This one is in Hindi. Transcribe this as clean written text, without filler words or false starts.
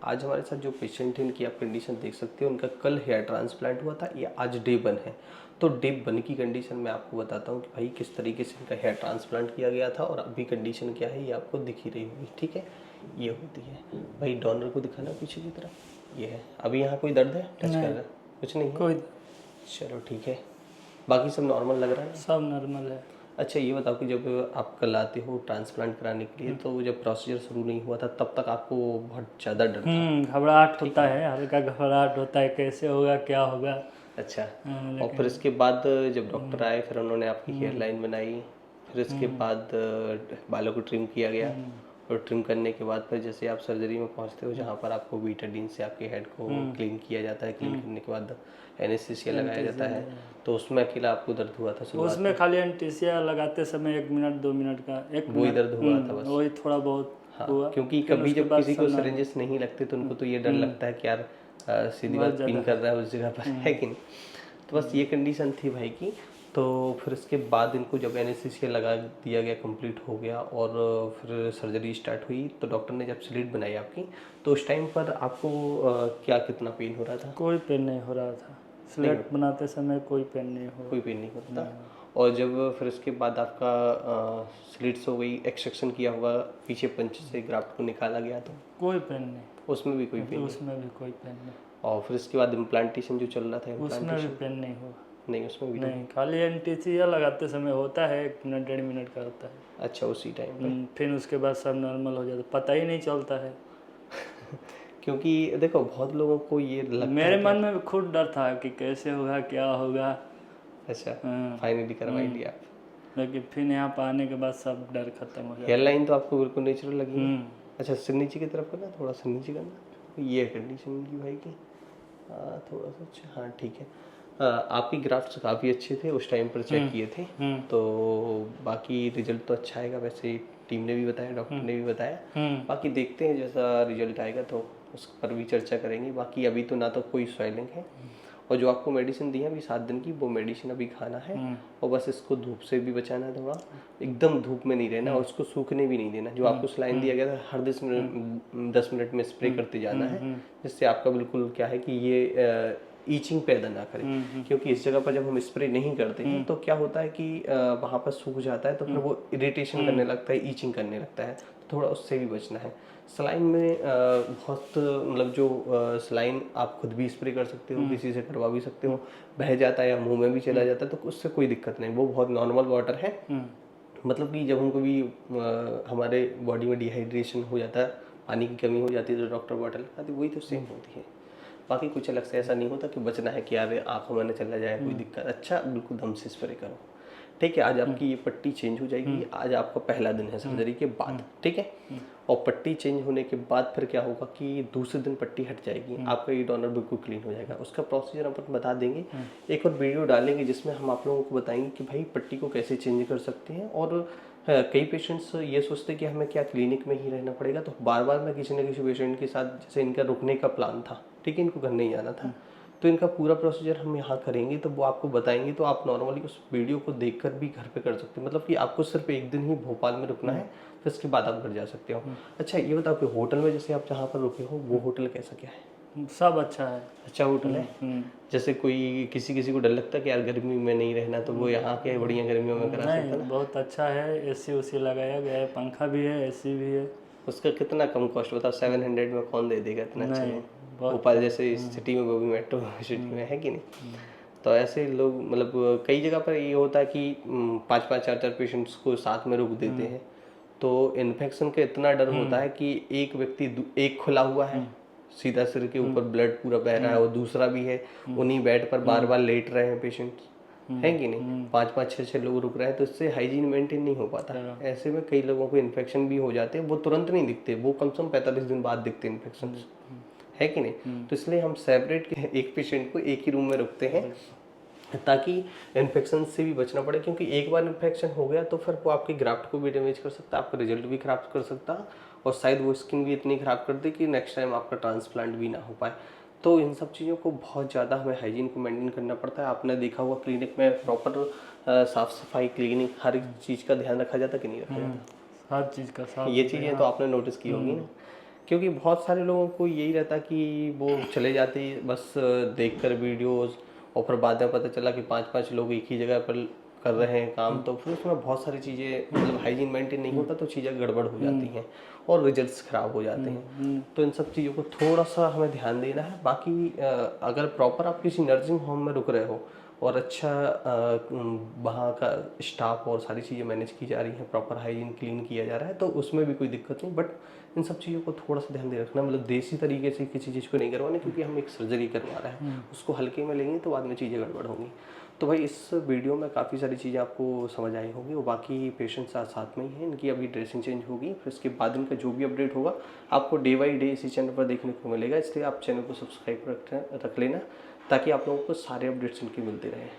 आज हमारे साथ जो पेशेंट है, इनकी आप कंडीशन देख सकते हो। उनका कल हेयर ट्रांसप्लांट हुआ था, ये आज डे 1 है। तो डे 1 की कंडीशन मैं आपको बताता हूँ कि भाई किस तरीके से इनका हेयर ट्रांसप्लांट किया गया था और अभी कंडीशन क्या है, ये आपको दिख ही रही होगी। ठीक है, ये होती है भाई। डोनर को दिखाना पीछे की तरफ, ये है। अभी यहाँ कोई दर्द है? टच कर रहा है? कुछ नहीं है कोई। चलो ठीक है, बाकी सब नॉर्मल लग रहा है? सब नॉर्मल है। अच्छा ये बताओ कि जब आप कल आते हो ट्रांसप्लांट कराने के लिए, तो जब प्रोसीजर शुरू नहीं हुआ था तब तक आपको बहुत ज़्यादा डर था? घबराहट होता है, हल्का घबराहट होता है, कैसे होगा क्या होगा। अच्छा, और फिर इसके बाद जब डॉक्टर आए, फिर उन्होंने आपकी हेयर लाइन बनाई, फिर इसके बाद बालों को ट्रिम किया गया, और ट्रिम करने के बाद फिर जैसे आप सर्जरी में पहुंचते हो, जहां पर आपको बीटाडीन से आपके हेड को क्लीन किया जाता है, क्लीन करने के बाद एनेस्थीसिया लगाया जाता है, तो उसमें अकेला आपको दर्द हुआ था शुरुआत उसमें खाली एनेस्थीसिया लगाते समय 1 मिनट 2 मिनट का, वही दर्द हुआ था बस? वही थोड़ा बहुत हाँ, हुआ। क्योंकि फिर कभी उसके जब बाद किसी को सब सिरिंजेस नहीं लगते तो उनको तो ये डर लगता है कि यार सीधी बात पिन कर रहा है उस जगह पर, है कि नहीं। तो बस ये कंडीशन थी भाई की। तो फिर इसके बाद इनको जब एनेस्थीसिया लगा दिया गया, कंप्लीट हो गया, और फिर सर्जरी स्टार्ट हुई, तो डॉक्टर ने जब स्लिट बनाई आपकी, तो उस टाइम पर आपको क्या कितना पेन हो रहा था? कोई पेन नहीं हो रहा था। स्लेट बनाते समय कोई पेन नहीं हो कोई पेन नहीं होता? और जब फिर उसके बाद आपका स्लिट्स हो गई, एक्सट्रैक्शन किया हुआ, पीछे पंच से ग्राफ्ट को निकाला गया, तो कोई पेन नहीं, उसमें भी कोई पेन नहीं? उसमें भी कोई पेन नहीं। और फिर इसके बाद इम्प्लांटेशन जो चल रहा था, उसमें भी पेन नहीं हुआ? नहीं, उसमें भी नहीं, खाली एनेस्थीसिया लगाते समय होता है, 1 मिनट 1.5 मिनट का होता है। अच्छा, उसी टाइम पे? फिर उसके बाद सब नॉर्मल हो जाता, पता ही नहीं चलता है। क्योंकि देखो बहुत लोगों को ये लगता मेरे है मन में खुद डर था कि कैसे होगा क्या होगा। अच्छा, फाइनली करवाई लिया आप? लेकिन फिर यहाँ पर आने के बाद सब डर खत्म हो जाता। हेयर लाइन तो आपको बिल्कुल नेचुरल लगी है? अच्छा, सिर नीचे की तरफ करना, थोड़ा सिर नीचे करना। ये कंडीशन की भाई की थोड़ा सा अच्छा, हाँ ठीक है। आपकी ग्राफ्ट्स काफ़ी अच्छे थे, उस टाइम पर चेक किए थे, तो बाकी रिजल्ट तो अच्छा आएगा, वैसे टीम ने भी बताया, डॉक्टर ने भी बताया। बाकी देखते हैं जैसा रिजल्ट आएगा तो उस पर भी चर्चा करेंगे। बाकी अभी तो ना तो कोई स्वेलिंग है, और जो आपको मेडिसिन दी है अभी 7 दिन की, वो मेडिसिन अभी खाना है, और बस इसको धूप से भी बचाना है, थोड़ा एकदम धूप में नहीं रहना, और उसको सूखने भी नहीं देना। जो आपको सलाइन दिया गया था, हर 10 मिनट में स्प्रे करते जाना है, जिससे आपका बिल्कुल क्या है कि ये ईचिंग पैदा ना करे। क्योंकि इस जगह पर जब हम स्प्रे नहीं करते हैं तो क्या होता है कि वहाँ पर सूख जाता है, तो फिर वो इरिटेशन करने लगता है, ईचिंग करने लगता है, तो थोड़ा उससे भी बचना है। सलाइन में बहुत मतलब जो सलाइन आप खुद भी स्प्रे कर सकते हो, किसी से करवा भी सकते हो, बह जाता है या मुंह में भी चला जाता है तो उससे कोई दिक्कत नहीं, वो बहुत नॉर्मल वाटर है। मतलब कि जब हमको भी हमारे बॉडी में डिहाइड्रेशन हो जाता है, पानी की कमी हो जाती है, तो डॉक्टर बॉटल लगाती है, वही तो सेम होती है। बाकी कुछ अलग से ऐसा नहीं होता कि बचना है कि यार आँखों में न चला जाए, कोई दिक्कत। अच्छा, बिल्कुल दम से स्प्रे करो। ठीक है, आज आपकी ये पट्टी चेंज हो जाएगी। आज आपका पहला दिन है सर्जरी के बाद, ठीक है। और पट्टी चेंज होने के बाद फिर क्या होगा कि दूसरे दिन पट्टी हट जाएगी, आपका ये डोनर बिल्कुल क्लीन हो जाएगा। उसका प्रोसीजर अपन बता देंगे, एक और वीडियो डालेंगे जिसमें हम आप लोगों को बताएंगे कि भाई पट्टी को कैसे चेंज कर सकते हैं। और कई पेशेंट्स ये सोचते हैं कि हमें क्या क्लिनिक में ही रहना पड़ेगा, तो बार बार मैं किसी न किसी पेशेंट के साथ, जैसे इनका रुकने का प्लान था, ठीक है, इनको घर नहीं जाना था, तो इनका पूरा प्रोसीजर हम यहाँ करेंगे, तो वो आपको बताएंगे, तो आप नॉर्मली उस वीडियो को देखकर भी घर पे कर सकते हो। मतलब कि आपको सिर्फ 1 दिन ही भोपाल में रुकना है, फिर इसके बाद आप घर जा सकते हो। अच्छा ये बताओ कि होटल में जैसे आप जहाँ पर रुके हो, वो होटल कैसा क्या है? सब अच्छा है। अच्छा होटल है? जैसे कोई किसी किसी को डर लगता है कि यार गर्मी में नहीं रहना, तो वो यहाँ के बढ़िया गर्मियों में करा सकता है ना? बहुत अच्छा है, एसी उसी लगाया गया है, पंखा भी है, एसी भी है। उसका कितना कम कॉस्ट बताओ? 700 में कौन दे देगा इतना अच्छा रूम? भोपाल जैसे सिटी में, वो भी मेट्रो सिटी में, है कि नहीं? तो ऐसे लोग मतलब कई जगह पर ये होता है कि 5-5 4-4 पेशेंट्स को साथ में रोक देते हैं, तो इन्फेक्शन का इतना डर होता है कि एक व्यक्ति, एक खुला हुआ है सीधा सिर के ऊपर, ब्लड पूरा बह रहा है, और दूसरा भी है, उन्हीं बेड पर बार बार लेट रहे हैं पेशेंट्स, है कि नहीं? 5-5 6-6 लोग रुक रहे हैं, तो इससे हाइजीन मेंटेन नहीं हो पाता। ऐसे में कई लोगों को इन्फेक्शन भी हो जाते हैं, वो तुरंत नहीं दिखते, वो कम से कम 45 दिन बाद दिखते हैं इन्फेक्शन, है कि नहीं? तो इसलिए हम सेपरेट एक पेशेंट को एक ही रूम में रखते हैं, ताकि इन्फेक्शन से भी बचना पड़े। क्योंकि एक बार इन्फेक्शन हो गया तो फिर वो आपकी ग्राफ्ट को भी डैमेज कर सकता है, आपका रिजल्ट भी खराब कर सकता है, और शायद वो स्किन भी इतनी ख़राब कर दे कि नेक्स्ट टाइम आपका ट्रांसप्लांट भी ना हो पाए। तो इन सब चीज़ों को बहुत ज़्यादा हमें हाइजीन को मेंटेन करना पड़ता है। आपने देखा हुआ क्लिनिक में प्रॉपर साफ़ सफाई, क्लीनिंग, हर एक चीज़ का ध्यान रखा जाता कि नहीं रखा जाता? हर चीज़ का साफ। ये चीज़ें तो आपने नोटिस की होगी ना, क्योंकि बहुत सारे लोगों को यही रहता कि वो चले जाते बस देख कर वीडियोज़, और फिर बाद में पता चला कि 5-5 लोग एक ही जगह पर कर रहे हैं काम, तो फिर उसमें बहुत सारी चीज़ें मतलब हाइजीन मेंटेन नहीं होता, तो चीज़ें गड़बड़ हो जाती हैं और रिजल्ट्स ख़राब हो जाते हैं। तो इन सब चीज़ों को थोड़ा सा हमें ध्यान देना है। बाकी अगर प्रॉपर आप किसी नर्सिंग होम में रुक रहे हो और अच्छा वहाँ का स्टाफ और सारी चीज़ें मैनेज की जा रही हैं, प्रॉपर हाइजीन क्लीन किया जा रहा है, तो उसमें भी कोई दिक्कत नहीं। बट इन सब चीज़ों को थोड़ा सा ध्यान दे रखना, मतलब देसी तरीके से किसी चीज़ को नहीं करवाना, क्योंकि हम एक सर्जरी करवा रहे हैं, उसको हल्के में लेंगे तो बाद में चीज़ें गड़बड़ होंगी। तो भाई इस वीडियो में काफ़ी सारी चीज़ें आपको समझ आई होंगी, और बाकी पेशेंट साथ में ही हैं, इनकी अभी ड्रेसिंग चेंज होगी, फिर इसके बाद इनका जो भी अपडेट होगा आपको डे बाई डे इसी चैनल पर देखने को मिलेगा। इसलिए आप चैनल को सब्सक्राइब रख लेना, ताकि आप लोगों को सारे अपडेट्स इनके मिलते रहें।